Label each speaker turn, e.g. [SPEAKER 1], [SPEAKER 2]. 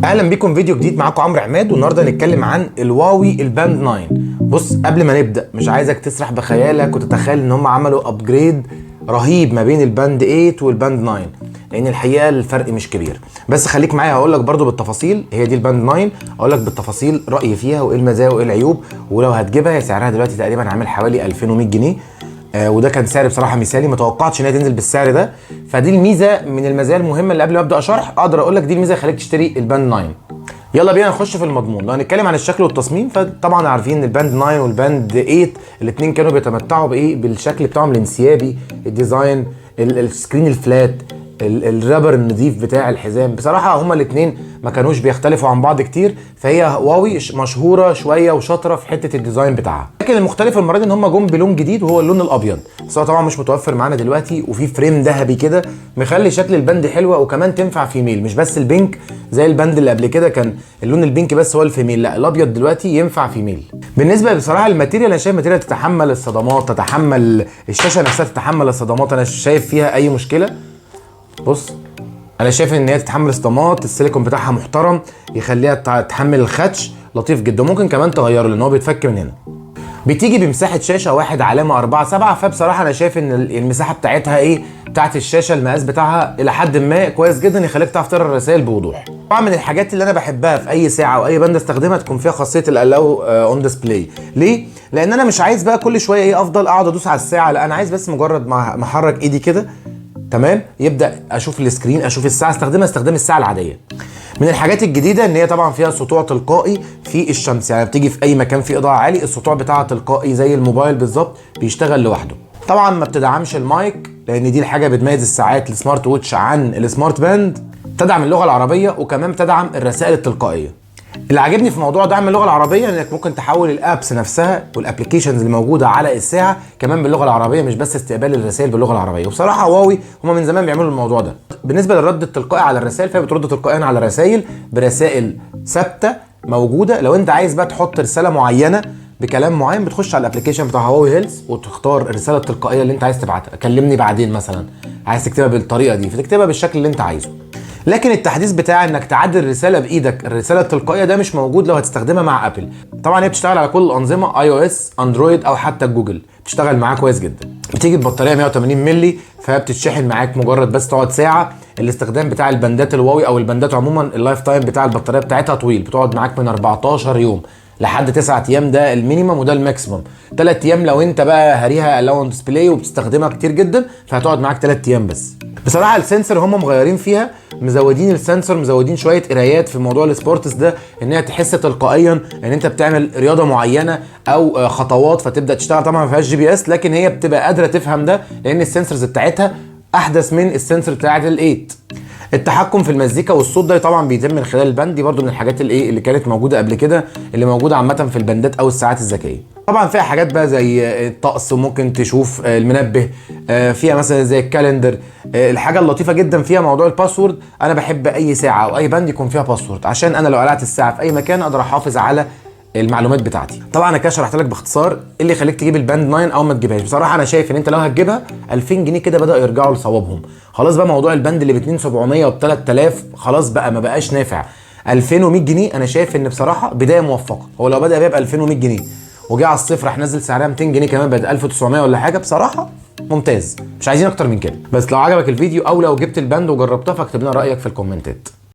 [SPEAKER 1] اهلا بيكم فيديو جديد. معاكم عمرو عماد، والنهارده هنتكلم عن الواوي الباند 9. بص، قبل ما نبدا مش عايزك تسرح بخيالك وتتخيل ان هم عملوا ابجريد رهيب ما بين الباند 8 والباند 9، لان الحقيقه الفرق مش كبير. بس خليك معايا، هقول لك برده بالتفاصيل. هي دي الباند 9، اقول لك بالتفاصيل رايي فيها وايه المزايا وايه العيوب، ولو هتجيبها هي سعرها دلوقتي تقريبا عامل حوالي 2100 جنيه. وده كان سعر بصراحه مثالي، ما توقعتش ان هي تنزل بالسعر ده. فدي الميزه من المزايا المهمه اللي قبل ما ابدا شرح اقدر اقول لك دي الميزه خليك تشتري الباند 9. يلا بينا نخش في المضمون. لو هنتكلم عن الشكل والتصميم، فطبعا عارفين ان الباند 9 والباند 8 الاثنين كانوا بيتمتعوا بايه؟ بالشكل بتاعهم الانسيابي، الديزاين، السكرين الفلات، الرابر النظيف بتاع الحزام. بصراحه هما الاثنين ما كانوش بيختلفوا عن بعض كتير، فهي هواوي مشهوره شويه وشاطره في حته الديزاين بتاعها. لكن المختلف المره دي ان هما جم بلون جديد وهو اللون الابيض، بس هو طبعا مش متوفر معانا دلوقتي، وفي فريم ذهبي كده مخلي شكل الباند حلوه، وكمان تنفع فيميل مش بس البينك زي الباند اللي قبل كده كان اللون البينك بس هو الفيميل، لا الابيض دلوقتي ينفع فيميل. بالنسبه بصراحه الماتيريال، انا شايف ماتيريال تتحمل الصدمات، تتحمل الشاشه نفسها تتحمل الصدمات، انا شايف فيها اي مشكله. بص انا شايف ان هي تتحمل الصدمات، السيليكون بتاعها محترم يخليها تتحمل الخدش، لطيف جدا. ممكن كمان تغيره لان هو بيتفك من هنا. بتيجي بمساحه شاشه 1:4.7، فبصراحه انا شايف ان المساحه بتاعتها بتاعت الشاشه المقاس بتاعها الى حد ما كويس جدا، يخليك تعرف تقرا الرسائل بوضوح. طبعا من الحاجات اللي انا بحبها في اي ساعه او اي باند استخدمها تكون فيها خاصيه الالاو اون ديسبلاي. ليه؟ لان انا مش عايز بقى كل شويه افضل اقعد ادوس على الساعه، لا انا عايز بس مجرد ما احرك ايدي كده تمام يبدا اشوف السكرين، اشوف الساعه، استخدم الساعه العاديه. من الحاجات الجديده ان هي طبعا فيها سطوع تلقائي في الشمس، يعني بتيجي في اي مكان فيه اضاءه عالي السطوع بتاعها تلقائي زي الموبايل بالظبط، بيشتغل لوحده. طبعا ما بتدعمش المايك، لان دي الحاجه بتميز الساعات السمارت ووتش عن السمارت باند. تدعم اللغه العربيه، وكمان بتدعم الرسائل التلقائيه. اللي عاجبني في موضوع دعم اللغه العربيه انك ممكن تحول الابس نفسها والابلكيشنز اللي موجوده على الساعه كمان باللغه العربيه، مش بس استقبال الرسائل باللغه العربيه. وبصراحه هواوي هم من زمان بيعملوا الموضوع ده. بالنسبه للرد التلقائي على الرسائل، فهي بترد تلقائيا على الرسائل برسائل ثابته موجوده. لو انت عايز بقى تحط رساله معينه بكلام معين، بتخش على الابلكيشن بتاع هواوي هيلث وتختار الرساله التلقائيه اللي انت عايز تبعتها. كلمني بعدين مثلا، عايز تكتبها بالطريقه دي فتكتبها بالشكل اللي انت عايزه. لكن التحديث بتاع انك تعدل الرساله بايدك، الرساله التلقائيه، ده مش موجود لو هتستخدمها مع ابل. طبعا هي بتشتغل على كل الانظمه، اي او اس، اندرويد، او حتى جوجل، بتشتغل معاه كويس جدا. بتيجي ببطاريه 180 مللي، فبتتشحن معاك مجرد بس تقعد ساعه. الاستخدام بتاع البندات الواوي او البندات عموما اللايف تايم بتاع البطاريه بتاعتها طويل، بتقعد معاك من 14 يوم لحد 9 ايام، ده المينيمم وده الماكسيمم. 3 ايام لو انت بقى هاريها الاون ديسبلاي وبتستخدمها كتير جدا، فهتقعد معاك 3 ايام بس. بصراحه السنسور هم مغيرين فيها، مزودين السنسور، مزودين شويه قرايات في موضوع السبورتس ده، ان هي تحس تلقائيا ان انت بتعمل رياضه معينه او خطوات فتبدا تشتغل. طبعا ما فيهاش جي بي اس، لكن هي بتبقى قادره تفهم ده لان السنسورز بتاعتها احدث من السنسور بتاعت ال8. التحكم في المزيكا والصوت ده طبعا بيتم من خلال الباند، دي برده من الحاجات اللي كانت موجوده قبل كده، اللي موجوده عامه في الباندات او الساعات الذكيه. طبعا فيها حاجات بقى زي الطقس، وممكن تشوف المنبه، فيها مثلا زي الكالندر. الحاجه اللطيفه جدا فيها موضوع الباسورد. انا بحب اي ساعه او اي باند يكون فيها باسورد، عشان انا لو قلعت الساعه في اي مكان اقدر احافظ على المعلومات بتاعتي. طبعا انا كده شرحت لك باختصار اللي يخليك تجيب الباند 9 او ما تجيبهاش. بصراحه انا شايف ان انت لو هتجيبها 2000 جنيه كده بداوا يرجعوا لصوابهم. خلاص بقى موضوع الباند اللي ب 2700 وب 3000 خلاص بقى ما بقاش نافع. 2100 جنيه انا شايف ان بصراحه بدايه موفقه. هو لو بدا بيها ب 2100 جنيه وجه على الصفر راح نزل سعرها 200 جنيه كمان، بقت 1900 ولا حاجه، بصراحه ممتاز، مش عايزين اكتر من كده. بس لو عجبك الفيديو او لو جبت الباند وجربتها فاكتب لنا رايك في الكومنتات.